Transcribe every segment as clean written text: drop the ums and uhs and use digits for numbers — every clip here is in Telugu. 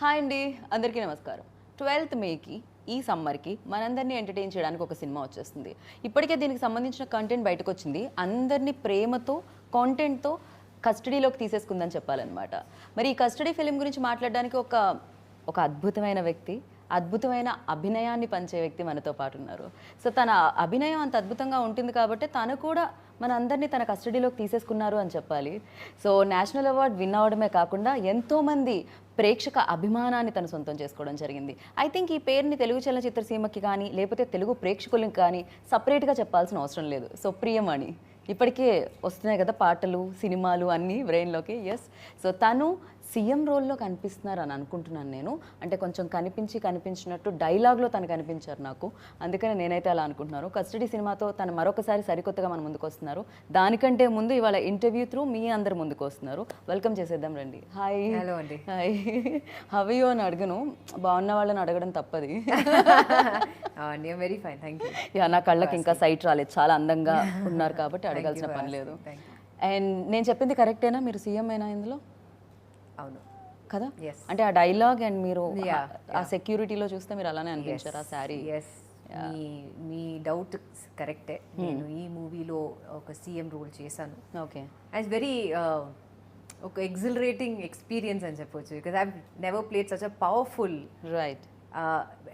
హాయ్ అండి, అందరికీ నమస్కారం. 12th మేకి ఈ సమ్మర్కి మనందరినీ ఎంటర్టైన్ చేయడానికి ఒక సినిమా వచ్చేస్తుంది. ఇప్పటికే దీనికి సంబంధించిన కంటెంట్ బయటకు వచ్చింది. అందరినీ ప్రేమతో కాంటెంట్తో కస్టడీలోకి తీసేసుకుందని చెప్పాలన్నమాట. మరి ఈ కస్టడీ ఫిలిం గురించి మాట్లాడడానికి ఒక అద్భుతమైన వ్యక్తి, అద్భుతమైన అభినయాన్ని పంచే వ్యక్తి మనతో పాటు ఉన్నారు. సో తన అభినయం అంత అద్భుతంగా ఉంటుంది కాబట్టి తను కూడా మన అందరినీ తన కస్టడీలోకి తీసేసుకున్నారు అని చెప్పాలి. సో నేషనల్ అవార్డ్ విన్ అవడమే కాకుండా ఎంతోమంది ప్రేక్షక అభిమానాన్ని తను సొంతం చేసుకోవడం జరిగింది. ఐ థింక్ ఈ పేరుని తెలుగు చలనచిత్ర సీమకి కానీ లేకపోతే తెలుగు ప్రేక్షకులకి కానీ సపరేట్గా చెప్పాల్సిన అవసరం లేదు. సో ప్రియమణి ఇప్పటికే వస్తున్నాయి కదా పాటలు, సినిమాలు అన్నీ బ్రెయిన్లోకి. ఎస్, సో తను సీఎం రోల్లో కనిపిస్తున్నారు అని అనుకుంటున్నాను నేను. అంటే కొంచెం కనిపించినట్టు డైలాగ్లో తను కనిపించారు నాకు, అందుకని నేనైతే అలా అనుకుంటున్నాను. కస్టడీ సినిమాతో తను మరొకసారి సరికొత్తగా మన ముందుకు వస్తున్నారు. దానికంటే ముందు ఇవాళ ఇంటర్వ్యూ త్రూ మీ అందరు ముందుకు వస్తున్నారు. వెల్కమ్ చేసేద్దాం రండి. హాయ్. హలో అండి. హాయ్. హవియో అని అడగను, బాగున్న వాళ్ళని అడగడం తప్పది. Very fine, thank you. Yeah, నా కళ్ళకి ఇంకా సైట్ రాలేదు, చాలా అందంగా ఉన్నారు కాబట్టి అడగాల్సిన పని లేదు. అండ్ నేను చెప్పింది కరెక్టేనా? మీరు సీఎం అయినా ఇందులో? అవును కదా, అంటే ఆ డైలాగ్ అండ్ మీరు ఆ సెక్యూరిటీలో చూస్తే మీరు అలానే అనిపించారు ఆ శారీ. మీ డౌట్ కరెక్టే. నేను ఈ మూవీలో ఒక సీఎం రోల్ చేశాను. ఓకే, ఇట్స్ వెరీ ఒక ఎగ్జిలరేటింగ్ ఎక్స్పీరియన్స్ అని చెప్పొచ్చు. Because I never played such a powerful, right,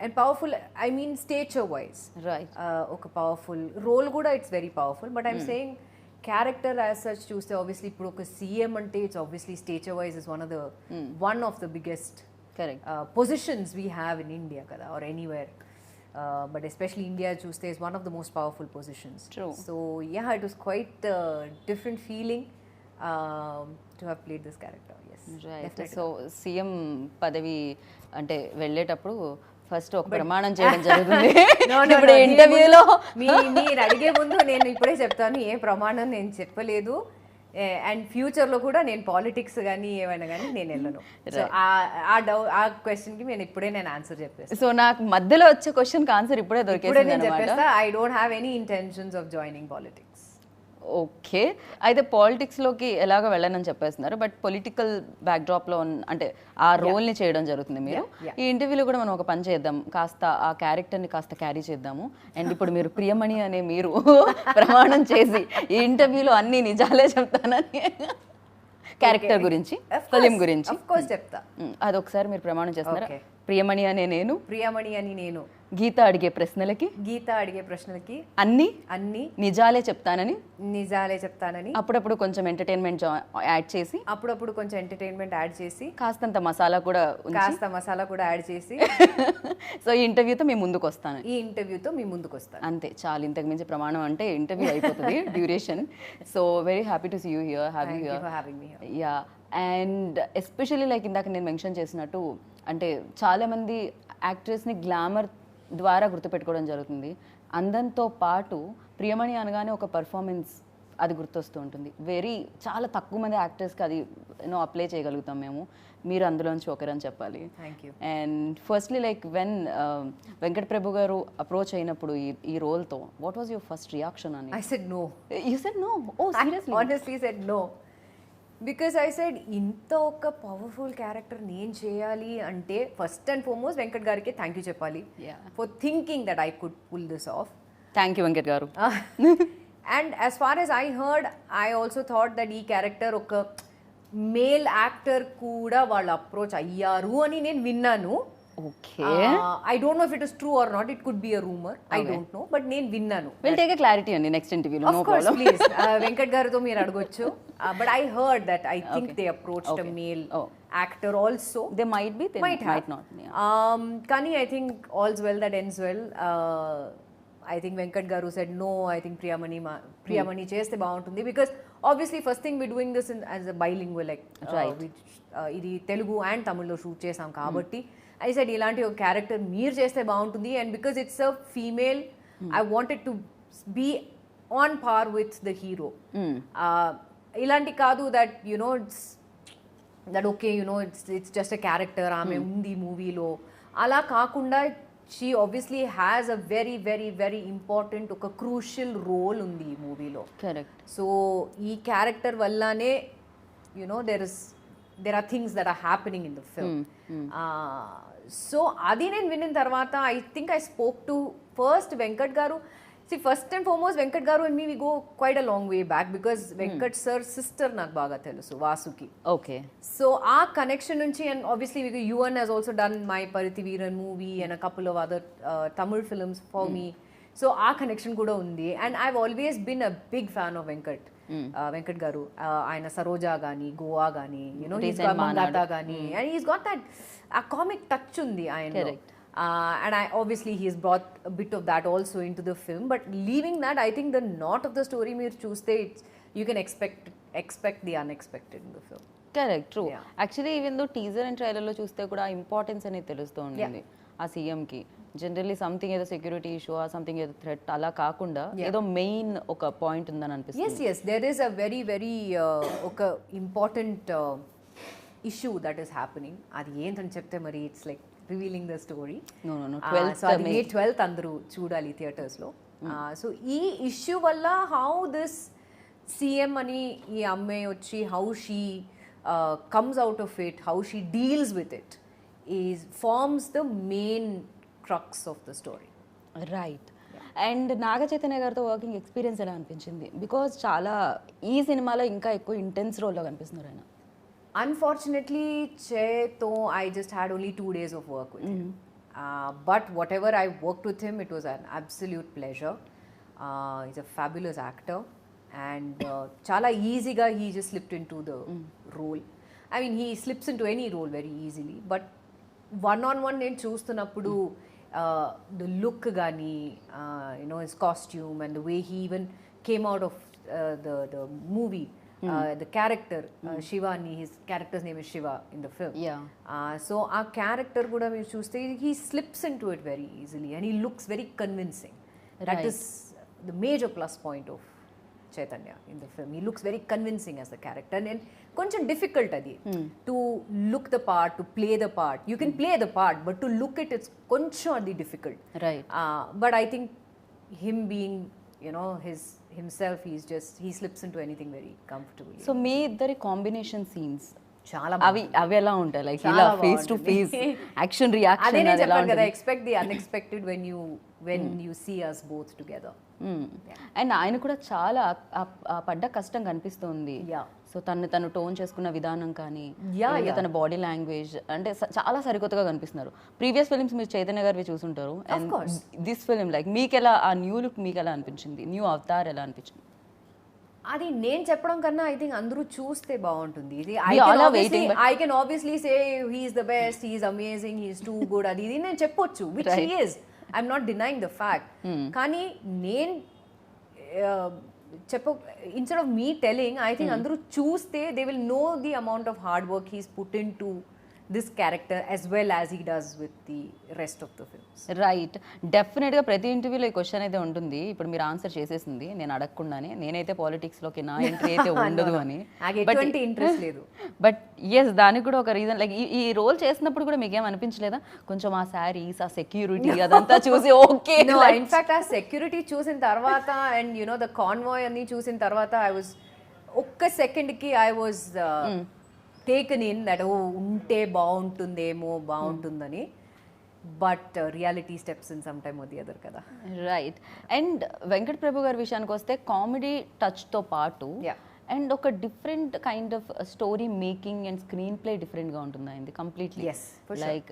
and powerful I mean stature wise, right, ఒక పవర్ఫుల్ రోల్ కూడా it's very powerful. But I'm saying character as such చూస్తే ఆబ్వియస్లీ ఇప్పుడు ఒక సీఎం అంటే it's obviously stature wise is one of the biggest positions we have in India కదా, or anywhere. But especially India చూస్తే is one of the most powerful positions. True. So yeah, it was quite a different feeling to have played this character. Yes, right. Definitely. So CM పదవి అంటే వెళ్ళేటప్పుడు ఫస్ట్ ఒక ప్రమాణం చేయడం జరుగుతుంది. ఇప్పుడు ఇంటర్వ్యూలో మీరు అడిగే ముందు నేను ఇప్పుడే చెప్తాను, ఏ ప్రమాణం నేను చెప్పలేదు. అండ్ ఫ్యూచర్లో కూడా నేను పాలిటిక్స్ కానీ ఏమైనా కానీ నేను వెళ్ళను. సో ఆ క్వశ్చన్కి నేను ఆన్సర్ చెప్పేస్తాను. సో నాకు మధ్యలో వచ్చే క్వశ్చన్కి ఆన్సర్ ఇప్పుడే దొరికేసింది అన్నమాట. I don't have any intentions of joining politics. Okay, అయితే పాలిటిక్స్లోకి ఎలాగో వెళ్ళనని చెప్పేస్తున్నారు, బట్ పొలిటికల్ బ్యాక్డ్రాప్లో అంటే ఆ రోల్ని చేయడం జరుగుతుంది మీరు. ఈ ఇంటర్వ్యూలో కూడా మనం ఒక పని చేద్దాం, కాస్త ఆ క్యారెక్టర్ని కాస్త క్యారీ చేద్దాము. అండ్ ఇప్పుడు మీరు ప్రియమణి అనే మీరు ప్రమాణం చేసి ఈ ఇంటర్వ్యూలో అన్ని నిజాలే చెప్తానని, క్యారెక్టర్ గురించి, ఫిలిం గురించి చెప్తా. అదొకసారి మీరు ప్రమాణం చేస్తున్నారు. ప్రియమణి అని నేను గీత అడిగే ప్రశ్నలకి అన్ని నిజాలే చెప్తానని అప్పుడప్పుడు కొంచెం ఎంటర్టైన్మెంట్ యాడ్ చేసి కాస్తంత మసాలా కూడా యాడ్ చేసి సో ఈ ఇంటర్వ్యూతో మీ ముందుకు వస్తాను. అంతే, చాలు. ఇంతకు మించి ప్రమాణం అంటే ఇంటర్వ్యూ అయిపోతుంది duration. So very happy to see you here, having me here. Yeah. And especially like ఇందాక నేను మెన్షన్ చేసినట్టు, అంటే చాలామంది యాక్ట్రెస్ని గ్లామర్ ద్వారా గుర్తుపెట్టుకోవడం జరుగుతుంది. అందంతో పాటు ప్రియమణి అనగానే ఒక పర్ఫార్మెన్స్ అది గుర్తొస్తూ ఉంటుంది. చాలా తక్కువ మంది యాక్టర్స్కి అది అప్లై చేయగలుగుతాం మేము. మీరు అందులోంచి ఒకరని చెప్పాలి. And firstly like Venkat Prabhu garu approach అయినప్పుడు ఈ రోల్తో, what was your first reaction అని? I said no. You said no? Oh, seriously? I honestly said no. Because I said ఇంత ఒక పవర్ఫుల్ క్యారెక్టర్ నేను చేయాలి అంటే ఫస్ట్ అండ్ ఫార్మోస్ట్ వెంకట్ గారికి థ్యాంక్ యూ చెప్పాలి for thinking that I could pull this off. Thank you Venkat garu. And as far as I heard, I also thought that ఈ క్యారెక్టర్ ఒక మేల్ యాక్టర్ కూడా వాళ్ళు అప్రోచ్ అయ్యారు అని నేను విన్నాను. Okay. I don't know if it is true or not. It could be a rumor. I don't know. But నేను విన్నాను. We'll take a clarity on the next interview. No problem. Please. Venkat గారితో మీరు అడగొచ్చు. But I heard that I think they approached a male actor also. They might be. They might not. కానీ I think all's well that ends well. I think Venkat గారు said no. I think Priyamani చేస్తే బాగుంటుంది. Because obviously first thing we're doing this as a bilingual, like ఇది తెలుగు అండ్ తమిళ్లో షూట్ చేసాం కాబట్టి I said ఇలాంటి ఒక క్యారెక్టర్ మీరు చేస్తే బాగుంటుంది. And because it's a female, I wanted to be on par with the hero. ఇలాంటి కాదు that you know it's that okay you know it's just a character, ఆమె ఉంది మూవీలో, అలా కాకుండా she obviously has a very very very important ఒక క్రూషియల్ రోల్ ఉంది ఈ మూవీలో. కరెక్ట్. సో ఈ క్యారెక్టర్ వల్లనే you know there is there are things that are happening in the film. So adi nen vinnin tarvata I think I spoke to first Venkat garu. See, first and foremost, Venkat garu and me, we go quite a long way back because Venkat sir's sister నాకు బాగా తెలుసు, Vasuki. Okay. So our connection nunchi, and obviously Yuvan has also done my Parithiveeran movie and a couple of other Tamil films for me. So our connection kuda undi, and I've always been a big fan of Venkat garu. Aina Saroja gani, Goa gani, you know, he's got Mangata gani, and he's got that a comic touch undi ayano. Correct. And obviously he's brought a bit of that also into the film, but leaving that, I think the knot of the story meer chuste, you can expect the unexpected in the film. Correct, true. Actually even though teaser and ట్రైలర్లో చూస్తే కూడా ఇంపార్టెన్స్ అనేది తెలుస్తూ ఉంటుంది ఆ సీఎంకి. జనరల్లీ సంథింగ్ ఏదో సెక్యూరిటీ ఇష్యూ, సంథింగ్ ఏదో థ్రెట్ అలా కాకుండా ఏదో మెయిన్ ఒక పాయింట్ ఉందని అనిపిస్తుంది. yes there is a very very ఒక important issue that is happening. అది ఏంటని చెప్తే మరి it's like revealing the story. So అది May 12th అందరూ చూడాలి థియేటర్స్లో. సో ఈ ఇష్యూ వల్ల హౌ దిస్ సీఎం అని ఈ అమ్మాయి వచ్చి how she comes out of it, how she deals with it, forms the main crux of the story. Right. And Naga Chaitanya గారితో వర్కింగ్ ఎక్స్పీరియన్స్ ఎలా అనిపించింది? బికాజ్ చాలా ఈ సినిమాలో ఇంకా ఎక్కువ ఇంటెన్స్ రోల్లో కనిపిస్తున్నారు ఆయన. Unfortunately, Cheto, I just had only 2 days of work with him. But whatever I worked with him, it was an absolute pleasure. He's a fabulous actor. And chala easyga he just slipped into the role. I mean, he slips into any role very easily. But one-on-one నేను చూస్తున్నప్పుడు the look gani, you know, his costume and the way he even came out of the movie. The character Shivani, his character's name is Shiva in the film. So our character kuda meer chuste, he slips into it very easily and he looks very convincing. That is the major plus point of Chaitanya in the film. He looks very convincing as the character, and koncham difficult adi to look the part, to play the part. You can play the part, but to look it, it's koncham adi difficult. Right. But I think him being, you know, himself, he slips into anything very comfortably. So మీ ఇద్దరి కాంబినేషన్ సీన్స్ చాలా అవి ఎలా ఉంటాయి? లైక్ ఇలా face to face action reaction అదే నేను చెప్పాను కదా, expect the unexpected when you see us both together. And ఆయన కూడా చాలా పడ్డ కష్టం కనిపిస్తుంది. సో తను టోన్ చేసుకున్న విధానం కానీ తన బాడీ లాంగ్వేజ్ అంటే చాలా సరికొత్తగా కనిపిస్తున్నారు. ప్రీవియస్ ఫిల్మ్స్ మీరు చైతన్య గారివి చూసుంటారు, అండ్ దిస్ ఫిల్మ్ లైక్ మీకు ఎలా ఆ న్యూ లుక్ మీకు ఎలా అనిపించింది? న్యూ అవతార్ ఎలా అనిపించింది? అది నేను చెప్పడం కన్నా ఐ థింక్ అందరూ చూస్తే బాగుంటుంది. ఇది I can obviously say he's the best, he's amazing, he's too good, అది ఇది నేను చెప్పొచ్చు, which he is. I'm not denying the fact. కానీ నేను instead of me telling, I think అందరూ చూస్తే they will know the amount of hard work he's put into this character as well as he does with the rest of the films. Right. డెఫినెట్గా ప్రతి ఇంటర్వ్యూలో ఈ క్వశ్చన్ అయితే ఉంటుంది. ఇప్పుడు మీరు ఆన్సర్ చేసేసింది నేను అడగకుండానే. నేనైతే పాలిటిక్స్లోకి నా ఎంట్రీ అయితే ఉండదు అని, ఎటువంటి ఇంట్రెస్ట్ లేదు. బట్ ఎస్, దానికి కూడా ఒక రీజన్. లైక్ ఈ రోల్ చేసినప్పుడు కూడా మీకేం అనిపించలేదా కొంచెం ఆ శారీస్, ఆ సెక్యూరిటీ అదంతా చూసి ఓకే? ఇన్ఫాక్ట్ ఆ సెక్యూరిటీ చూసిన తర్వాత అండ్ యునో ద కాన్వాయ్ అన్ని చూసిన తర్వాత ఒక్క సెకండ్కి I was taken in that ఉంటే బాగుంటుందని. But reality steps in some time or the other కదా. రైట్. అండ్ వెంకట్ ప్రభు గారి విషయానికి వస్తే కామెడీ టచ్తో పాటు అండ్ ఒక different kind of story making and screen play డిఫరెంట్గా ఉంటుంది అయింది completely. Like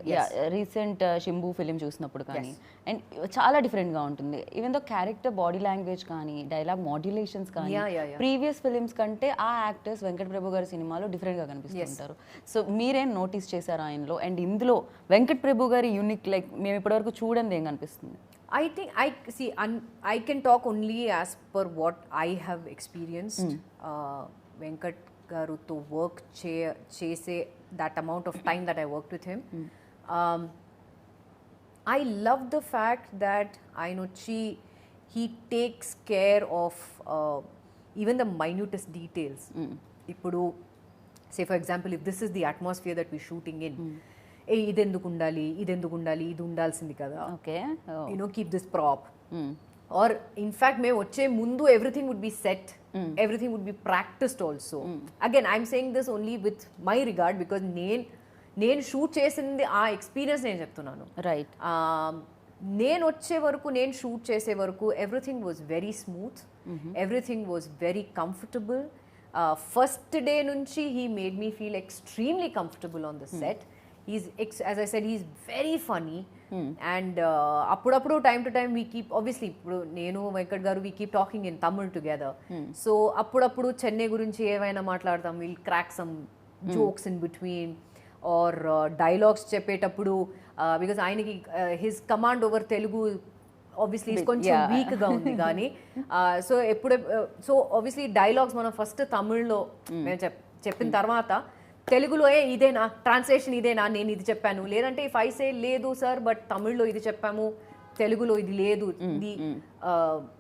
recent Simbu film చూసినప్పుడు కానీ అండ్ చాలా డిఫరెంట్గా ఉంటుంది. Even though character body language కానీ డైలాగ్ మాడ్యులేషన్స్ కానీ ప్రీవియస్ ఫిలిమ్స్ కంటే ఆ యాక్టర్స్ వెంకట్ ప్రభు గారి సినిమాలో డిఫరెంట్గా కనిపిస్తుంటారు. సో మీరేం నోటీస్ చేశారు ఆయనలో? అండ్ ఇందులో వెంకట్ ప్రభు గారి యూనిక్ లైక్ మేము ఇప్పటివరకు చూడండి ఏం కనిపిస్తుంది? I think I can talk only as per what I have experienced. Venkat garu to work chase that amount of time that I worked with him. I love the fact that I know he takes care of even the minutest details. Ippudu say for example, if this is the atmosphere that we're shooting in, ఇది ఎందుకు ఉండాలి, ఇది ఉండాల్సింది కదా, okay, you know keep this prop, or in fact మేము వచ్చే ముందు everything would be set, everything would be practiced also. Again, I'm saying this only with my regard because నేను షూట్ చేసింది ఆ ఎక్స్పీరియన్స్ నేను చెప్తున్నాను. రైట్. నేను వచ్చే వరకు, నేను షూట్ చేసే వరకు everything was very smooth, everything was very comfortable. First day నుంచి he made me feel extremely comfortable on the set. As I said, he's very funny. And అప్పుడప్పుడు time to time we keep, obviously ఇప్పుడు నేను Venkat garu we keep talking in Tamil together. So అప్పుడప్పుడు చెన్నై గురించి ఏమైనా మాట్లాడతాం, will crack some jokes in between our dialogues చెప్పేటప్పుడు, బికాజ్ ఆయనకి his command over Telugu obviously కొంచెం వీక్గా ఉంది కానీ, సో ఆబ్వియస్లీ డైలాగ్స్ మనం ఫస్ట్ తమిళ్లో మేము చెప్పిన తర్వాత తెలుగులో ఇదేనా ట్రాన్స్లేషన్, ఇదేనా నేను ఇది చెప్పాను, లేదంటే ఇఫ్ ఐ సే లేదు సార్ బట్ తమిళ్లో ఇది చెప్పాము, తెలుగులో ఇది లేదు,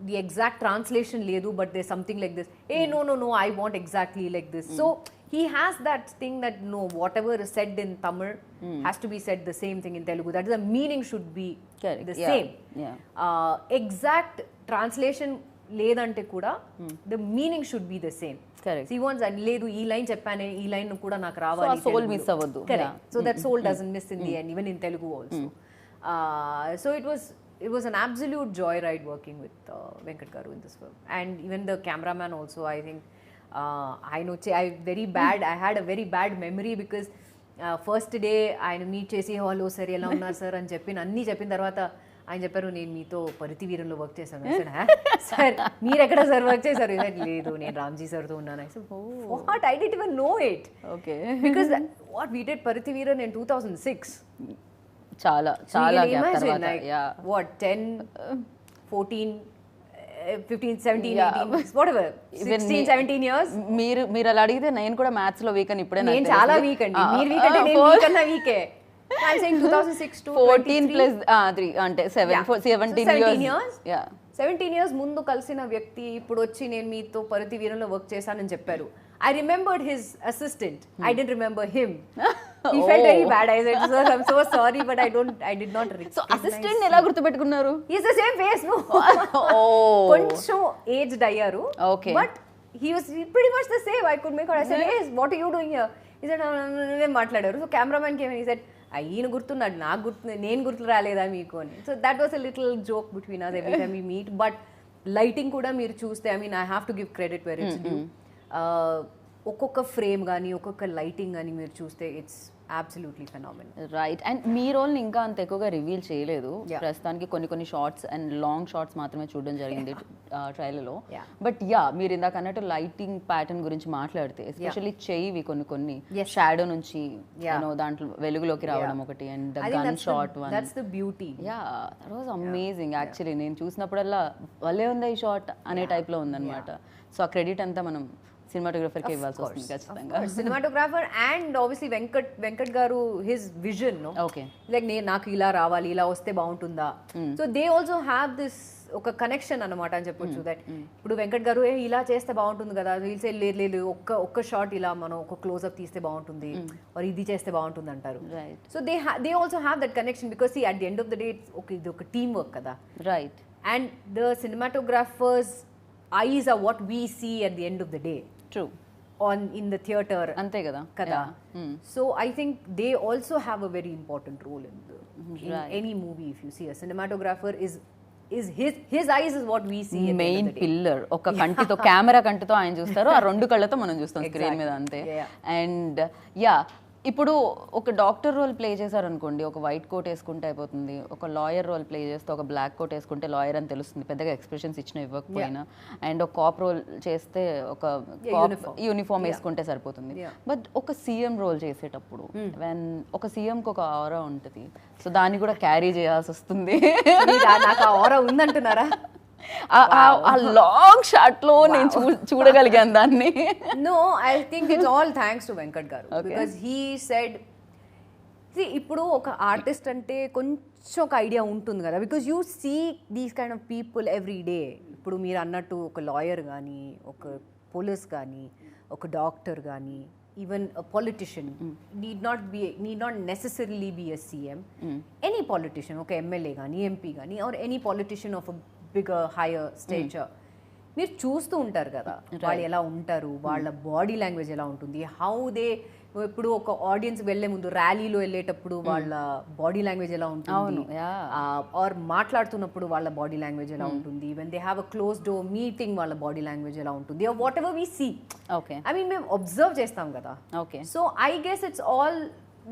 ది ఎగ్జాక్ట్ ట్రాన్స్లేషన్ లేదు, but they something like this, no I want exactly like this. So he has that thing that no, whatever is said in Tamil has to be said the same thing in Telugu. That is, the meaning should be the same. Exact translation ledante kuda the meaning should be the same. Correct. See, once and ledu ee line cheppane, ee line kuda nak ravali, so soul miss avadu. Correct. So that soul doesn't miss in the end, even in Telugu also. So it was an absolute joyride working with Venkat garu in this film, and even the cameraman also. I think I know I had a very bad memory because first day ఆయన మీట్ చేసి హలో సార్ ఎలా ఉన్నారు సార్ అని అన్నీ చెప్పిన తర్వాత ఆయన చెప్పారు, నేను మీతో పరితివీరంలో వర్క్ చేశాను. సార్ మీరు ఎక్కడ సార్ వర్క్ చేశారు? లేదు, నేను రామ్జీ సార్తో ఉన్నాను. What, I did even know it. Okay. Because what we did Paruthiveeran in 2006. చాలా గ్యాప్ తర్వాత. What 10, 14, 15, 17, 18, whatever, 16, 17 years. మీరు అలా అడిగితే నేను కూడా మ్యాథ్స్ లో వీక్ అని ఇప్పుడే. నేను చాలా వీక్ అండి, మీరు వీక్ అంటే నేను వీక్ అన్న వీకే. I'm saying 2006 to 14 plus 3 అంటే 17 years. 17 years ముందు కలిసిన వ్యక్తి ఇప్పుడు వచ్చి నేను మీతో పరితివీరంలో వర్క్ చేశానని చెప్పారు. I remembered his assistant. I didn't remember him. He felt very bad. I said, sir, I'm so sorry, but I did not recognize. So assistant ఎలా గుర్తుపెట్టుకున్నారు? He's the same face, no? కొంచెం aged అయ్యారు. Okay. But he was pretty much the same. I could make out. I said, hey, what are you doing here? He said, నేను మాట్లాడారు. So cameraman came and he said, ఈయన గుర్తున్నాడు, నాకు నేను గుర్తు రాలేదా మీకు అని. So that was a little joke between us every time we meet. But lighting కూడా మీరు చూస్తే, I mean I have to give credit where it's due. ఒక్కొక్క ఫ్రేమ్ కానీ ఒక్కొక్క లైటింగ్ కానీ మీరు చూస్తే it's absolutely phenomenal. Right. And మీ రోల్ని ఇంకా అంత ఎక్కువగా రివీల్ చేయలేదు ప్రస్తుతానికి, కొన్ని షార్ట్స్ అండ్ లాంగ్ షార్ట్స్ మాత్రమే చూడడం జరిగింది ట్రైలర్లో. బట్ మీరు ఇందాక అన్నట్టు లైటింగ్ ప్యాటర్న్ గురించి మాట్లాడితే, ఎస్పెషల్లీ చెయ్యి కొన్ని షాడో నుంచి దాంట్లో వెలుగులోకి రావడం ఒకటి, and gun shot one, that's the beauty. That was amazing actually. నేను చూసినప్పుడల్లా భలే ఉందా ఈ షాట్ అనే టైప్లో ఉందన్నమాట. సో ఆ క్రెడిట్ అంతా మనం సినిమాటోగ్రఫర్కి ఇవ్వాల్సి వస్తుంది ఖచ్చితంగా. సినిమాటోగ్రాఫర్ అండ్ ఆబ్వియస్లీ వెంకట్ గారు, హిస్ విజన్, ఓకే, లైక్ నాకు ఇలా రావాలి, ఇలా వస్తే బాగుంటుందా. So they also have this ఒక కనెక్షన్ అనమాట అని చెప్పొచ్చు. దట్ ఇప్పుడు వెంకట్ గారు ఇలా చేస్తే బాగుంటుంది కదా, వీల్సే లేదు ఒక్క షాట్ ఇలా మనం ఒక క్లోజ్అప్ తీస్తే బాగుంటుంది, మరి ఇది చేస్తే బాగుంటుంది అంటారు. So they also have that connection because at the end of the day ఇది ఒక టీమ్ వర్క్ కదా. Right. And the cinematographers eyes are what we see at the end of the day. True. In the theater ante kada. So I think they also have a very important role in any movie. If you see a cinematographer is his eyes is what we see. Main pillar. ఒక కంటితో కెమెరా కంటితో ఆయన చూస్తారు, ఆ రెండు కళ్ళతో మనం చూస్తాం స్క్రీన్ మీద అంతే. అండ్ ఇప్పుడు ఒక డాక్టర్ రోల్ ప్లే చేశారనుకోండి, ఒక వైట్ కోట్ వేసుకుంటే అయిపోతుంది. ఒక లాయర్ రోల్ ప్లే చేస్తే ఒక బ్లాక్ కోట్ వేసుకుంటే లాయర్ అని తెలుస్తుంది, పెద్దగా ఎక్స్ప్రెషన్స్ ఇచ్చినా ఇవ్వకపోయినా. అండ్ ఒక కాప్ రోల్ చేస్తే ఒక యూనిఫామ్ వేసుకుంటే సరిపోతుంది. బట్ ఒక సీఎం రోల్ చేసేటప్పుడు ఒక సీఎంకి ఒక ఆరా ఉంటుంది, సో దాన్ని కూడా క్యారీ చేయాల్సి వస్తుంది. నాకు ఆ ఆరా ఉందంటున్నారా? ఆ లాంగ్ షాట్ లో నేను చూడగలిగాను దాన్ని. No, I think it's all thanks to Venkat garu because he said, ఇప్పుడు ఒక ఆర్టిస్ట్ అంటే కొంచెం ఒక ఐడియా ఉంటుంది కదా, because you see these kind of people every day. ఇప్పుడు మీరు అన్నట్టు ఒక లాయర్ కానీ, ఒక పోలీస్ కానీ, ఒక డాక్టర్ కానీ, even a politician need not necessarily be a CM. Any politician, okay, MLA gani, MP gani, or any politician of a bigger hire stature మీరు చూస్తూ ఉంటారు కదా వాళ్ళు ఎలా ఉంటారు, వాళ్ళ బాడీ లాంగ్వేజ్ ఎలా ఉంటుంది, హౌ దే ఇప్పుడు ఒక ఆడియన్స్ వెళ్లే ముందు ర్యాలీలో వెళ్ళేటప్పుడు వాళ్ళ బాడీ లాంగ్వేజ్ ఎలా ఉంటుంది, ఆర్ మాట్లాడుతున్నప్పుడు వాళ్ళ బాడీ లాంగ్వేజ్ ఎలా ఉంటుంది, when they have a close door meeting వాళ్ళ బాడీ లాంగ్వేజ్ ఎలా ఉంటుంది, or whatever we see. I mean మేము అబ్జర్వ్ చేస్తాం కదా. So I guess it's all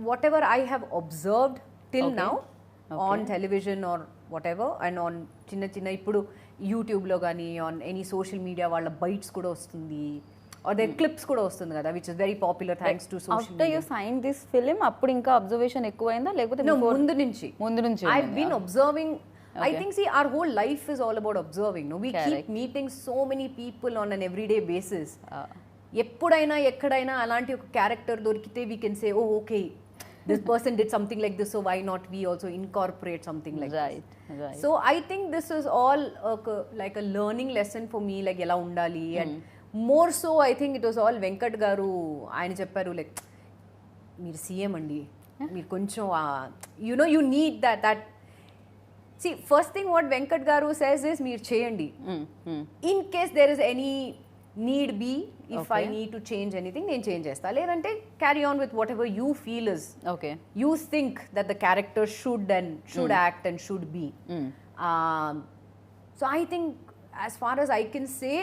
whatever I have observed till now on television or whatever and on చిన్న చిన్న ఇప్పుడు యూట్యూబ్లో కానీ ఆన్ ఎనీ సోషల్ మీడియా వాళ్ళ బైట్స్ కూడా వస్తుంది, ఆర్ దే క్లిప్స్ కూడా వస్తుంది కదా, which is very popular thanks to social media. After you sign this film అప్పుడు ఇంకా అబ్జర్వేషన్ ఎక్కువైందా లేకపోతే ముందు నుంచి I've been observing. I think see our whole life is all about observing. No, we keep meeting so many people on an everyday basis. ఎప్పుడైనా ఎక్కడైనా అలాంటి ఒక క్యారెక్టర్ దొరికితే we can say, oh okay, this person did something like this, so why not we also incorporate something like this. Right. So I think this is all like a learning lesson for me, like ఎలా ఉండాలి. And more so I think it was all Venkat గారు ఆయన చెప్పారు like మీరు సీఎం అండి, మీరు కొంచెం you need that see first thing what Venkat గారు says is మీరు చేయండి, in case there is any need be, if I need to change anything నేను చేంజ్ చేస్తా, లేదంటే carry on with whatever you feel is you think that the character should act and should be. So I think as far as I can say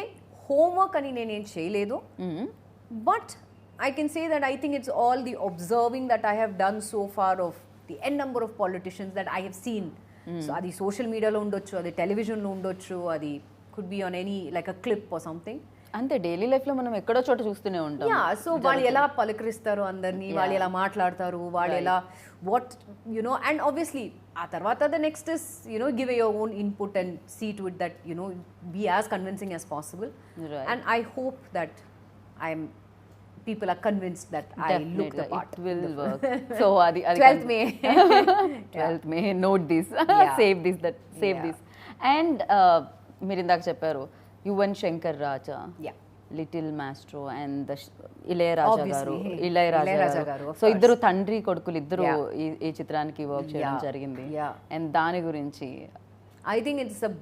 homework ani నేనేం చేయలేదు, but I can say that I think it's all the observing that I have done so far of the n number of politicians that I have seen. So adi social media lo undొచ్చు, adi television lo undొచ్చు, adi could be on any like a clip or something. అంతే డైలీ లైఫ్ లో మనం ఎక్కడో చోట చూస్తూనే ఉంటాం. సో వాళ్ళు ఎలా పలకరిస్తారు అందరినీ, వాళ్ళు ఎలా మాట్లాడతారు, వాళ్ళు ఎలా వాట్ అండ్ ఆబ్వియస్లీ ఆ తర్వాత the next is give your own input and see to it that be as convincing as possible. And I hope that I'm people are convinced that I look the part. It will work. So adi 12th May 12th May note this. Save this. And మీరు ఇందాక చెప్పారు యువన్ శంకర్ రాజా, లిటిల్ మాస్ట్రో అండ్ ఇళయరాజా గారు. సో ఇద్దరు తండ్రి కొడుకులు ఇద్దరు ఈ చిత్రానికి వర్క్ చేయడం జరిగింది. అండ్ దాని గురించి I think it's a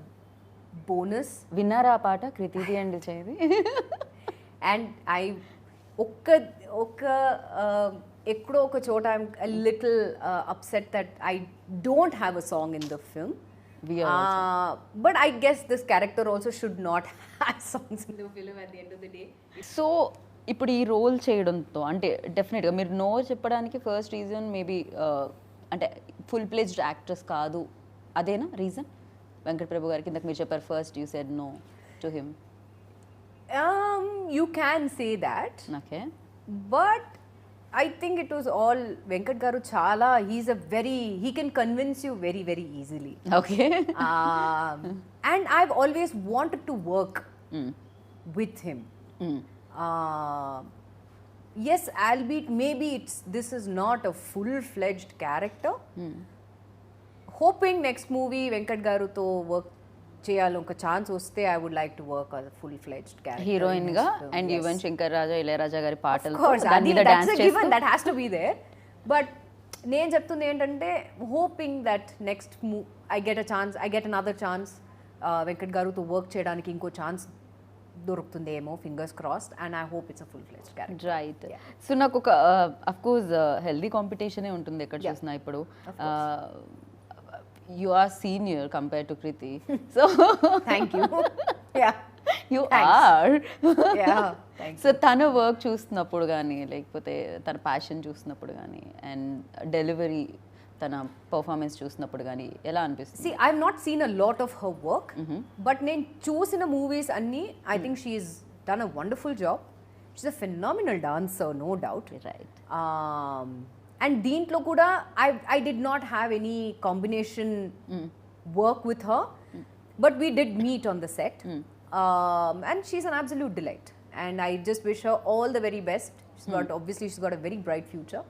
bonus. విన్నారా ఆ పాట కృతిది అండ్ చేది? అండ్ ఐ ఎక్కడో ఒక చోట I'm little upset that I don't have a song in the film. But I guess this character also should not have songs in the film at the end of the day. So ఇప్పుడు ఈ రోల్ చేయడంతో అంటే డెఫినెట్గా మీరు నో చెప్పడానికి ఫస్ట్ రీజన్ మేబీ అంటే ఫుల్ ప్లేజ్డ్ యాక్ట్రెస్ కాదు అదేనా రీజన్? వెంకట్ ప్రభు గారికి ఇందాక మీరు చెప్పారు first you said no to him. You can say that. Okay. But I think it was all Venkat garu chala, he can convince you very very easily. Okay. And I've always wanted to work with him. Yes, albeit maybe this is not a full-fledged character. Hoping next movie Venkat garu to work చేయాలి ఒక ఛాన్స్ వస్తే I would like to work as a full-fledged character heroine గా అండ్ యువన్ శంకర్ రాజా ఇళయరాజా గారి పాటలు that has to be there. But నేను చెప్తుంది ఏంటంటే hoping that next I get another chance Venkat గారుతో వర్క్ చేయడానికి ఇంకో ఛాన్స్ దొరుకుతుందేమో, fingers crossed, and I hope it's a full-fledged character. Right. So నాకు ఒక అఫ్ కోర్స్ హెల్దీ కాంపిటీషనే ఉంటుంది ఎక్కడ చూసినా ఇప్పుడు. You are senior compared to Krithi. So thank you. Yeah. You are. Yeah. Thank you. So tana work చూస్తున్నప్పుడు కానీ లేకపోతే తన ప్యాషన్ చూస్తున్నప్పుడు కానీ అండ్ డెలివరీ తన పర్ఫార్మెన్స్ చూసినప్పుడు కానీ ఎలా అనిపిస్తుంది? See, I've not seen a lot of her work, but నేను చూసిన మూవీస్ అన్నీ I think she's done a wonderful job. She's a phenomenal dancer, no doubt. Right. And దీంట్లో కూడా I did not have any combination work with her, but we did meet on the set, and she's an absolute delight, and I just wish her all the very best. She's got a very bright future,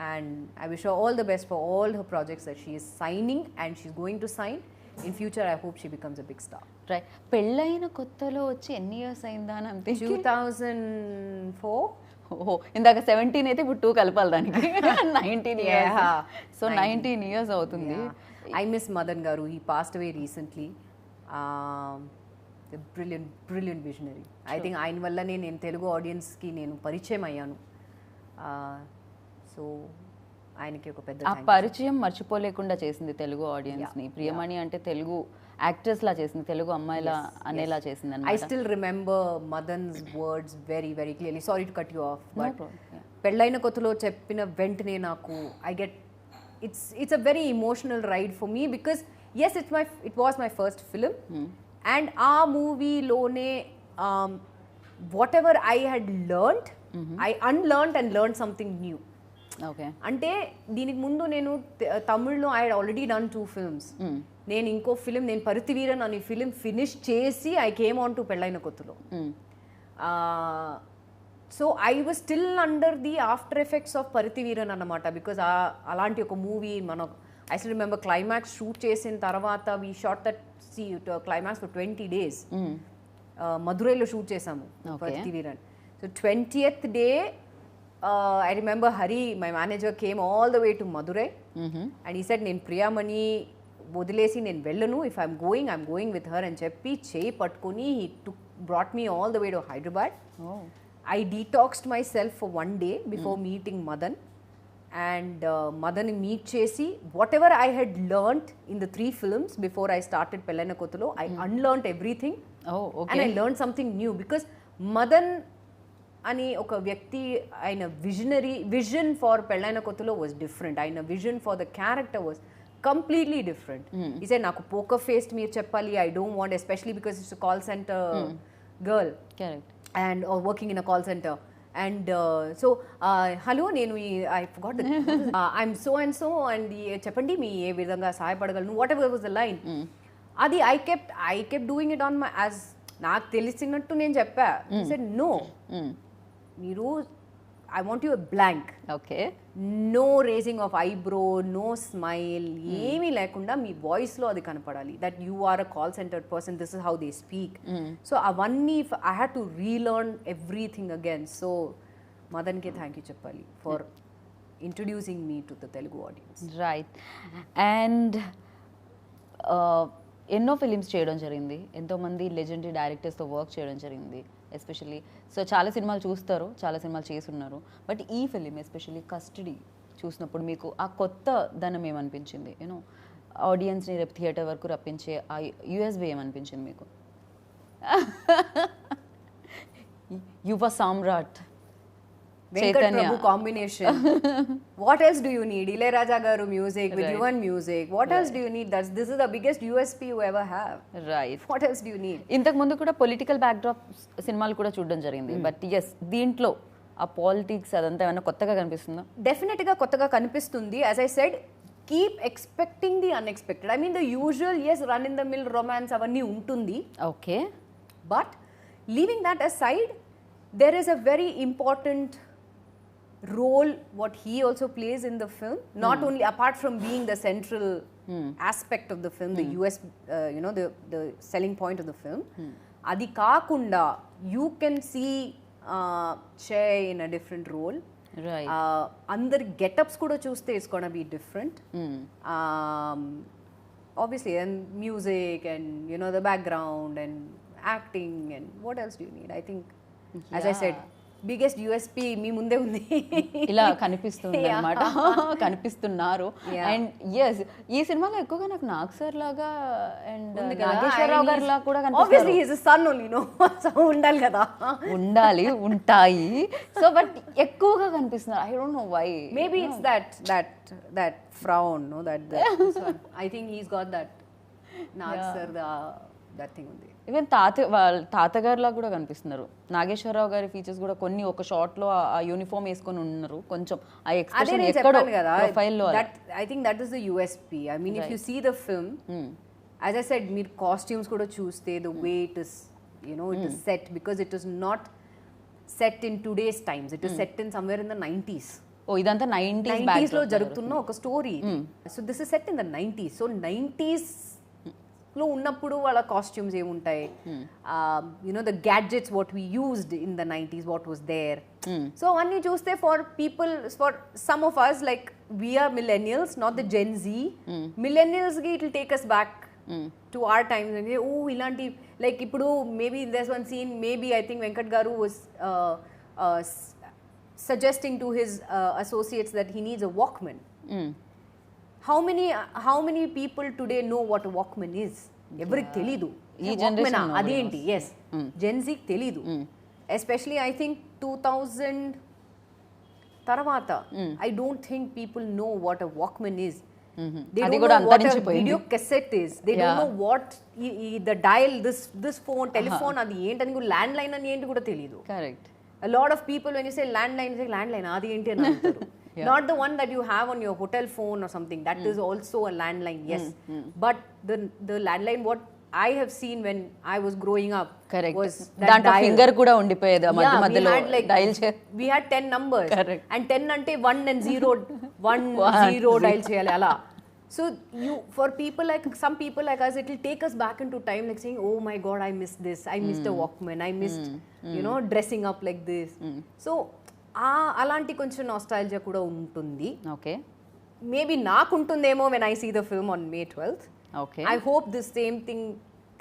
and I wish her all the best for all her projects that she is signing and she's going to sign. In future I hope she becomes a big star. Right. పెళ్ళైన కొత్తలో వచ్చి ఎన్ని ఇయర్స్ అయిందా అని అంతే? 2004. ఓహో, ఇందాక 17 అయితే ఇప్పుడు 2 కలపాలి దానికి. 19 ఇయర్స్. సో 19 ఇయర్స్ అవుతుంది. I miss Madan garu. He passed away recently. Brilliant visionary. I think ఆయన వల్లనే నేను తెలుగు ఆడియన్స్కి నేను పరిచయం అయ్యాను. సో ఆయనకి ఒక పెద్ద ఆ పరిచయం మర్చిపోలేకుండా చేసింది తెలుగు ఆడియన్స్ని. ప్రియమణి అంటే తెలుగు యాక్టర్స్ లా చేసింది, తెలుగు అమ్మాయిలా అనేలా చేసింది అన్నమాట. I still remember Madan's words very very clearly. Sorry to cut you of, but పెళ్ళైన కొత్తలో చెప్పిన వెంటనే నాకు I get it's a very emotional ride for me because yes, it was my first film, and our movie lone whatever I had learned, I unlearned and learned something new. Okay. అంటే దీనికి ముందు నేను తమిళ్లో I had already done 2 films. నేను ఇంకో ఫిలిం, నేను పరితివీరన్ అనే ఫిలిం ఫినిష్ చేసి ఐ కేమ్ ఆన్ టు పెళ్ళైన కొత్తలో. So I was still under the after effects of Paruthiveeran అన్నమాట. బికాజ్ అలాంటి ఒక మూవీ మనం I still remember climax shoot చేసిన తర్వాత we shot that climax for 20 days. మధురైలో షూట్ చేసాము Paruthiveeran. So 20th day I remember Hari, my manager, came all the way to Madurai, and he said నేను ప్రియామణి వదిలేసి నేను వెళ్ళను, if I'm going with her అని చెప్పి చేయి పట్టుకొని he brought me all the way to Hyderabad. I detoxed myself for 1 day before meeting Madan, and Madan meet chesi whatever I had learnt in the 3 films before I started Pellaina Kothalo, I unlearnt everything. And I learned something new because Madan ani oka vyakti aina vision for Pellaina Kothalo was different. Aina vision for the character was completely different. He said naku poker faced meer cheppali, I don't want, especially because it's a call center girl. Correct. And or working in a call center, and so hello nenu I forgot the I'm so and so and cheppandi mee ఏ విధంగా సహాయపడగలను, whatever was the line. అది I kept doing it on my, as నాకు తెలిసినట్టు నేను చెప్పా. He said no, మీరు I want you a blank. Okay. No raising of eyebrow, no smile, ఏమీ లేకుండా మీ వాయిస్లో అది కనపడాలి. That you are a call centre person, this is how they speak. So అవన్నీ I had to relearn everything again. So మదన్కి థ్యాంక్ యూ చెప్పాలి for introducing me to the Telugu audience. Right. And ఎన్నో ఫిలిమ్స్ చేయడం జరిగింది, ఎంతోమంది లెజెండరీ డైరెక్టర్స్తో వర్క్ చేయడం జరిగింది ఎస్పెషల్లీ. సో చాలా సినిమాలు చూస్తారు, చాలా సినిమాలు చేసున్నారు. బట్ ఈ ఫిలిం ఎస్పెషల్లీ కస్టడీ చూసినప్పుడు మీకు ఆ కొత్త ధనం ఏమనిపించింది? యూనో ఆడియన్స్ని రేపు థియేటర్ వరకు రప్పించే ఆ యూఎస్బీ ఏమనిపించింది మీకు? యువ సామ్రాట్ Chaitanya combination. What else do you need? Ilayaraja garu music with Yuvan music. What else do you need? This is the biggest USP you ever have. Right. What else do you need? ఇంతకు ముందు కూడా పొలిటికల్ బ్యాక్డ్రాప్ సినిమాలు కూడా చూడడం జరిగింది. బట్ ఎస్, దీంట్లో ఆ పాలిటిక్స్ అదంతా ఏమైనా కొత్తగా కనిపిస్తుందా? డెఫినెట్గా కొత్తగా కనిపిస్తుంది. As I said, keep expecting the unexpected. I mean the usual as run in the mill romance అవన్నీ ఉంటుంది. Okay. But leaving that aside, there is a very important role what he also plays in the film, not only apart from being the central aspect of the film, the US the selling point of the film, adi kaakunda you can see Che in a different role. Right. Andar get-ups kuda chuste it's going to be different. Obviously, and music and the background and acting, and what else do you need? I think, as I said, biggest USP మీ ముందే ఉంది. ఇలా కనిపిస్తుంది అనమాట, కనిపిస్తున్నారు. అండ్ ఎస్, ఈ సినిమాలో ఎక్కువగా నాకు నాగ్ సార్ లాగా అండ్ నాగేశ్వరరావు గారి లాగా కూడా obviously he is a son only, no? So ఉండాలి కదా, ఉండాలి, ఉంటాయి. సో బట్ ఎక్కువగా కనిపిస్తున్నారు. I don't know why. Maybe it's that frown, no? that I think he's got that Nag sir that thing ఉంది. ఈవెన్ తాతగారిలా కూడా కనిపిస్తున్నారు. నాగేశ్వరరావు గారి ఫీచర్స్ కూడా కొన్ని ఒక షాట్ లో ఆ యూనిఫామ్ వేసుకొని ఉన్నారు, కొంచెం ఆ ఎక్స్ప్రెషన్ ఎక్కడో ప్రొఫైల్ లో. I think that is the USP. I mean, if you see the film, as I said, మీరు కాస్ట్యూమ్స్ కూడా చూస్తే the way it is, it is set, because it is not set in today's times. It is set in somewhere in the 90s. ఓ, ఇదంతా 90s లో జరుగుతున్న ఒక story. So this is set in the 90s. So 90s లో ఉన్నప్పుడు వాళ్ళ కాస్ట్యూమ్స్ ఏముంటాయి, the gadgets what we used in the 90s, what was there. So అవన్నీ చూస్తే for people, for some of us like we're millennials, not the Gen Z. Millennials కి it will take us back to our times అంటే ఓ ఇలాంటి లైక్ ఇప్పుడు maybe there's one scene maybe I think Venkat గారు was suggesting to his associates that he needs a Walkman. How many people today know what a Walkman is? Everything తెలియదు. ఈ జనరేషన్ అదేంటి yes Gen Z తెలియదు. Especially I think 2000 తర్వాత I don't think people know what a Walkman is. They don't know what a video cassette is. They don't know what the dial this phone telephone అది ఏంటని కూడా ల్యాండ్ లైన్ అని ఏంటి కూడా తెలియదు. Correct. A lot of people when you say landline, say landline adi enti ani antaru. Not the one that you have on your hotel phone or something. That is also a landline, yes. But the landline what I have seen when I was growing up was that దాంట్లో ఫింగర్ కూడా ఉండిపోయేది మధ్య మధ్యలో డయల్ చే we had 10 numbers. Correct. And 10 అంటే 1 and 0 1 0 డయల్ చేయాలి అలా. So for people like some people like us, it will take us back into time, like saying, "Oh my God, I missed this. I missed a Walkman. I missed, dressing up like this." So అలాంటి కొంచెం nostalgia కూడా ఉంటుంది. Okay. Maybe నాకు ఉంటుందేమో when I see the film on May 12th. Okay. I hope this same thing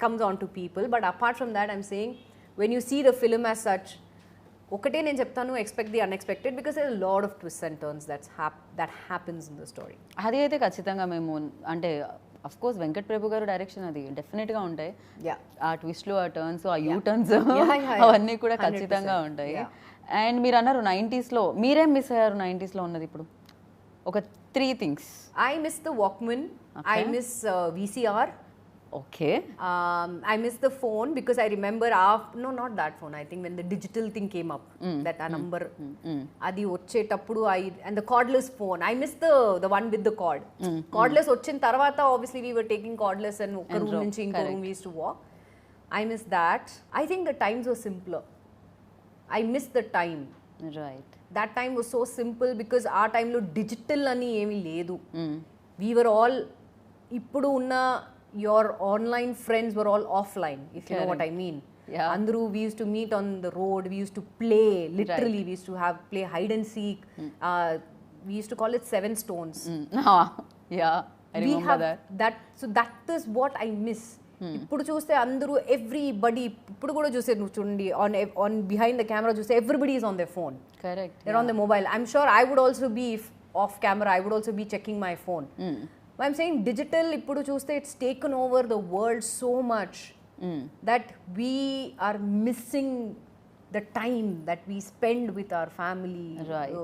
comes on to people. But apart from that, I'm saying when you see the film as such, ఒకటే నేను చెప్తాను, expect the unexpected because there are lot of twist and turns that happens in the story. అది అయితే ఖచ్చితంగా మేము అంటే అఫ్ కోర్స్ వెంకట్ ప్రభు గారు డైరెక్షన్ అది డెఫినెట్గా ఉంటాయి. ఆ ట్విస్ట్లు ఆ టర్న్స్ ఆ యూ టర్న్స్ అవన్నీ కూడా ఖచ్చితంగా ఉంటాయి. అండ్ మీరు అన్నారు 90s మీరేం మిస్ అయ్యారు 90s ఉన్నది ఇప్పుడు ఒక 3 things. I miss the workman, I miss VCR. Okay. I miss the phone because I remember not that phone. I think when the digital thing came up, that number, adi వచ్చేటప్పుడు and the cordless phone. I miss the one with the cord. Cordless వచ్చిన తర్వాత obviously we were taking cordless and ఒక room నుంచి ఇంకో room we used to walk. I miss that. I think the times were simpler. I miss the time. Right. That time was so simple because our time లో digital అని ఏమీ లేదు. We were all ఇప్పుడు ఉన్న your online friends were all offline, if you know what I mean. Andru we used to meet on the road, we used to play literally. We used to play hide and seek. We used to call it 7 stones. I remember that. So that is what I miss. ఇప్పుడు చూస్తే అందరూ everybody ఇప్పుడు కూడా చూసే చూడండి on behind the camera చూస్తే everybody is on their phone. Correct. They're on their mobile. I'm sure I would also be off camera, I would also be checking my phone. I'm saying digital ippudu chuste it's taken over the world so much that we are missing the time that we spend with our family, right.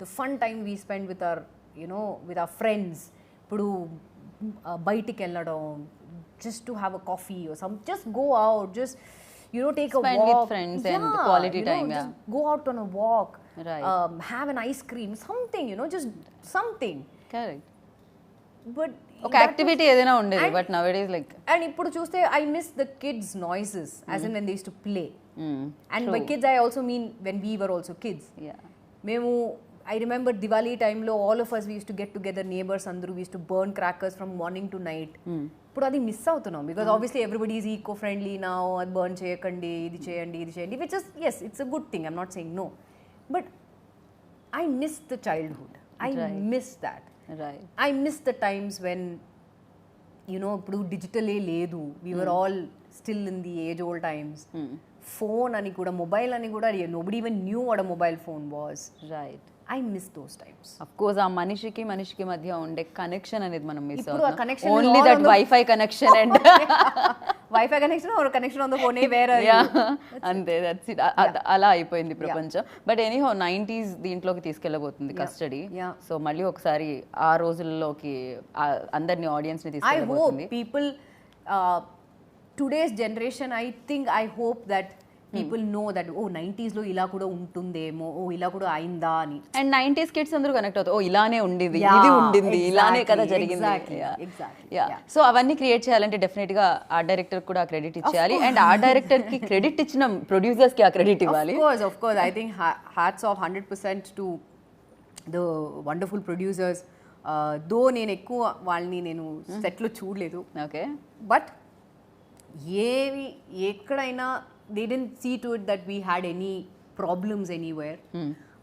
the fun time we spend with our with our friends. Ippudu bayitiki elladam just to have a coffee or some, just go out, just take spend a walk with friends and quality time. Just go out on a walk, right. Have an ice cream, something, just something. Correct. But ఒక యాక్టివిటీ ఏదైనా ఉండేది బట్ nowadays like and ఇప్పుడు చూస్తే I miss the kids noises as in when they used to play. And by kids I also mean when we were also kids. మేము I remember Diwali time లో all of us we used to get together, neighbors అందరూ we used to burn crackers from morning to night. ఇప్పుడు అది మిస్ అవుతున్నాం because obviously everybody is eco friendly now. అది బర్న్ చేయకండి, ఇది చేయండి, which is yes, it's a good thing, I'm not saying no, but I miss the childhood. I miss that. Right. I miss the times when ఇప్పుడు డిజిటలే లేదు. We were all still in the age old times. Phone అని కూడా మొబైల్ అని కూడా nobody even knew what a mobile phone was. Right. I miss those times. Of course ఆ మనిషికి మధ్య ఉండే కనెక్షన్ అనేది మనం మిస్ ఇప్పుడు ఆ అవుతున్నాం. connection Only that Wi-Fi connection and Wi-Fi connection or connection on the phone వేరే. అంతే, that's it. అలా అయిపోయింది ప్రపంచం. బట్ ఎనీహౌ 90s దీంట్లోకి తీసుకెళ్ళబోతుంది కస్టడీ. సో మళ్ళీ ఒకసారి ఆ రోజుల్లోకి అందరినీ ఆడియన్స్ ని తీసుకెళ్ళబోతుంది. I hope people today's generation, I hope that people know that 90s లో ఇలా కూడా ఉంటుందేమో, ఇలా కూడా అయిందా అని. అండ్ 90s కిడ్స్ అందరూ కనెక్ట్ అవుతారు, ఇలానే ఉండేది, ఇది ఉండింది, ఇలానే కదా జరిగింది. సో అవన్నీ క్రియేట్ చేయాలంటే డెఫినెట్ గా ఆ డైరెక్టర్ కూడా క్రెడిట్ ఇచ్చేయాలి అండ్ ఆ డైరెక్టర్ కి క్రెడిట్ ఇచ్చిన ప్రొడ్యూసర్స్ కి ఆ క్రెడిట్ ఇవ్వాలి. Of course I think hats off 100% to the wonderful producers. దో నేను ఎక్కువ వాళ్ళని నేను సెట్లో చూడలేదు. ఓకే. బట్ ఎక్కడైనా they didn't see to it that we had any problems anywhere.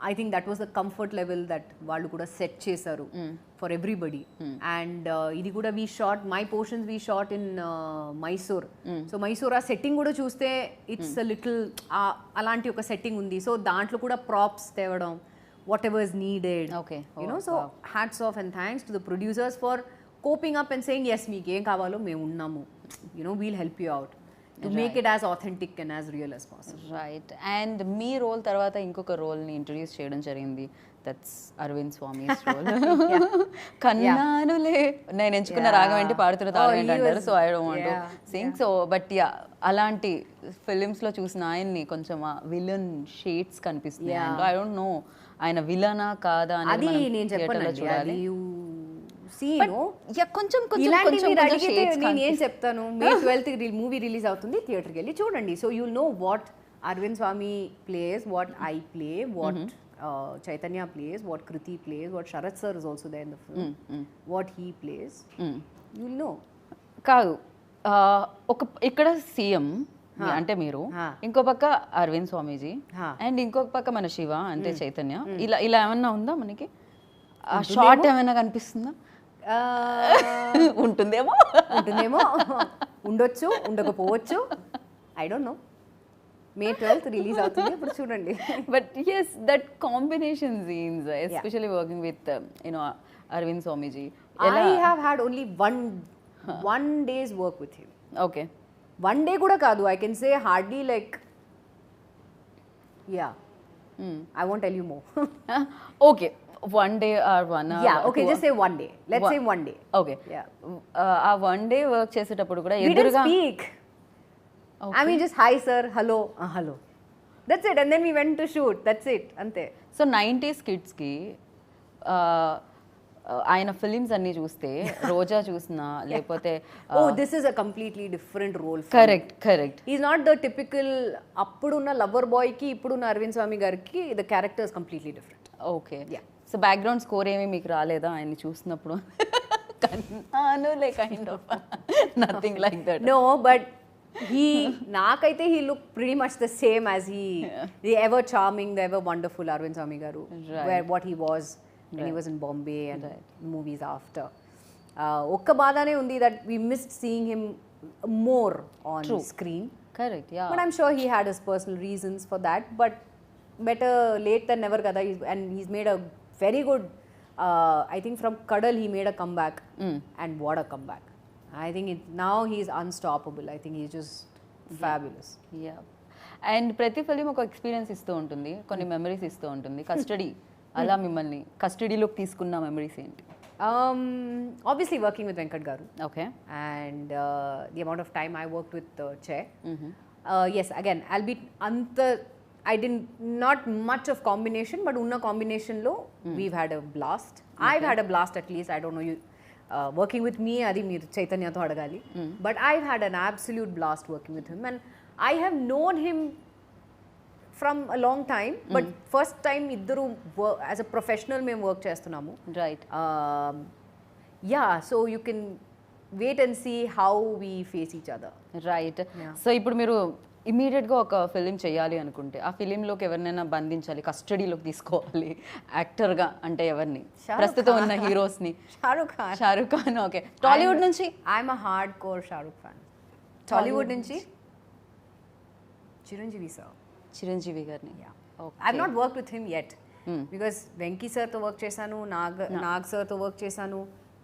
I think that was the comfort level that వాళ్ళు కూడా సెట్ చేశారు ఫర్ ఎవ్రీబడి అండ్ ఇది కూడా we shot my portions we shot in Mysore so Mysore ఆ సెట్టింగ్ కూడా చూస్తే ఇట్స్ లిటిల్ అలాంటి ఒక సెట్టింగ్ ఉంది సో దాంట్లో కూడా ప్రాప్స్ తేవడం whatever is needed so hats off and thanks to the producers for coping up and saying yes మీకు ఏం కావాలో మేము ఉన్నాము we'll help you out to make it as authentic and as real as possible. Right. And మీ రోల్ తర్వాత ఇంకొక రోల్ని ఇంట్రడ్యూస్ చేయడం జరిగింది, దట్స్ అరవింద్ స్వామిస్ రోల్. కన్నానులే నేను ఎంచుకున్న రాగం ఏంటి పాడుతున్న తాళం ఏంటి అంటారు, so I don't want to sing. So but yeah అలాంటి ఫిలిమ్స్లో చూసిన ఆయన్ని కొంచెం విలన్ షేడ్స్ కనిపిస్తున్నాయి. ఐ డోంట్ నో ఆయన విలనా కాదా అనేది నేను చెప్పాను చూడాలి. కొంచెం నేను ఏం చెప్తాను, May 12th మూవీ రిలీజ్ అవుతుంది, థియేటర్కి వెళ్ళి చూడండి. So you know what Arvind Swami plays, what I play, what Chaitanya plays, what Krithi plays, what Sharat sir is also there in the film, what he plays, you'll know. కాదు ఇక్కడ సీఎం అంటే మీరు, ఇంకో పక్క అరవింద్ స్వామీజీ అండ్ ఇంకొక పక్క మన శివ అంటే చైతన్య, ఇలా ఏమన్నా ఉందా మనకి? షార్ట్ ఏమైనా కనిపిస్తుందా? ఉంటుందేమో ఉండొచ్చు, ఉండకపోవచ్చు, I don't no. May 12th release అవుతుంది, ఇప్పుడు చూడండి. But yes, that combination scenes, especially working with Arvind Swamiji. I have had only one day's work with him. Okay. One day kuda kaadu, I can say hardly like, yeah. I won't tell you more. Okay. One day or 1 hour? Yeah, okay, just say one day. Let's say one day. Okay. Yeah. ఆ one day work చేసేటప్పుడు కూడా we didn't speak. Okay. I mean just hi sir, hello, hello. That's it, and then we went to shoot. That's it. Ante. So 90s kids కి ఆయన ఫిలిమ్స్ అన్ని చూస్తే రోజా చూసినా లేకపోతే this is a completely different role. Correct. He's not the typical అప్పుడున్న లవర్ బాయ్ కి ఇప్పుడున్న అరవింద్ స్వామి గారికి the character is completely different. Okay. Yeah. So background score ఏమీ మీకు రాలేదా ఆయన్ని చూసినప్పుడు? Kind of nothing like that. No, but నాకైతే he looked pretty much the same as the ever charming, the ever wonderful Arvind Swami garu, where what he was when he was in Bombay and movies after. Okka baadane undi that we missed seeing him more on screen. Correct, yeah. But I'm sure he had his personal reasons for that, but better late than never kada. And he's made a very good, I think from Kadal he made a comeback, and what a comeback. I think now he's unstoppable. I think he's just fabulous. Yeah. And ప్రతి ఫిలిం ఒక ఎక్స్పీరియన్స్ ఇస్తూ ఉంటుంది, కొన్ని మెమరీస్ ఇస్తూ ఉంటుంది. కస్టడీ అలా మిమ్మల్ని కస్టడీలోకి తీసుకున్న మెమరీస్ ఏంటి? Obviously working with Venkat garu. Okay. And the amount of time I worked with Che. Yes, again, albeit I didn't, not much of combination, but unna combination lo we've had a blast. Okay. I've had a blast at least. I don't know you working with me, adi meer Chaitanya tho adagali. But I've had an absolute blast working with him, and I have known him from a long time, but first time iddaru as a professional మేము work చేస్తున్నాము. Right. Yeah, so you can wait and see how we face each other. Right. So ఇప్పుడు మీరు ఇమీడియట్గా ఒక ఫిలిం చేయాలి అనుకుంటే ఆ ఫిలింలోకి ఎవరినైనా బంధించాలి, కస్టడీలోకి తీసుకోవాలి యాక్టర్గా అంటే ఎవరిని? ప్రస్తుతం ఉన్న హీరోస్ని. షారుఖ్ ఖాన్. ఓకే. టాలీవుడ్ నుంచి? I'm a hard core Shahrukh fan. Tollywood నుంచి చిరంజీవి గారిని. I not work with him yet, because Venky సార్తో వర్క్ చేశాను, నాగ్ సార్తో వర్క్ చేశాను,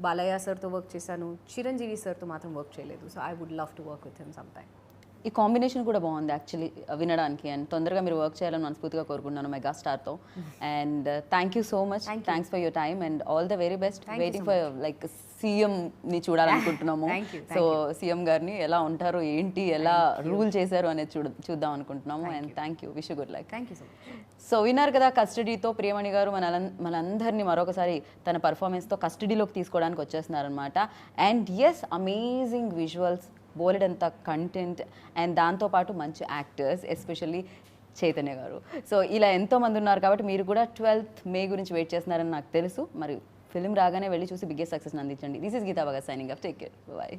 బాలయ్య సార్తో వర్క్ చేశాను, చిరంజీవి సార్తో మాత్రం వర్క్ చేయలేదు. So I would love to work with him some time. ఈ కాంబినేషన్ కూడా బాగుంది యాక్చువల్లీ వినడానికి, అండ్ తొందరగా మీరు వర్క్ చేయాలని మనస్ఫూర్తిగా కోరుకుంటున్నాను మెగాస్టార్తో. And thank you so much, thanks for your time and all the very best. Waiting for like సీఎంని చూడాలనుకుంటున్నాము. సో సీఎం గారిని ఎలా ఉంటారు ఏంటి, ఎలా రూల్ చేశారు అనేది చూద్దాం అనుకుంటున్నాము. And thank you, wish good luck. Thank you so much. So విన్నారు కదా, కస్టడీతో ప్రియమణి గారు మనందరినీ మరొకసారి తన పర్ఫార్మెన్స్తో కస్టడీలోకి తీసుకోవడానికి వచ్చేస్తున్నారనమాట. అండ్ ఎస్, అమేజింగ్ విజువల్స్, బోలెడంత కంటెంట్, అండ్ దాంతోపాటు మంచి యాక్టర్స్, ఎస్పెషల్లీ చైతన్య గారు. సో ఇలా ఎంతోమంది ఉన్నారు కాబట్టి మీరు కూడా 12th May గురించి వెయిట్ చేస్తున్నారని నాకు తెలుసు. మరి ఫిలిం రాగానే వెళ్ళి చూసి బిగ్గెస్ట్ సక్సెస్ని అందించండి. This is Geetha Bhagat signing off. Take care, by.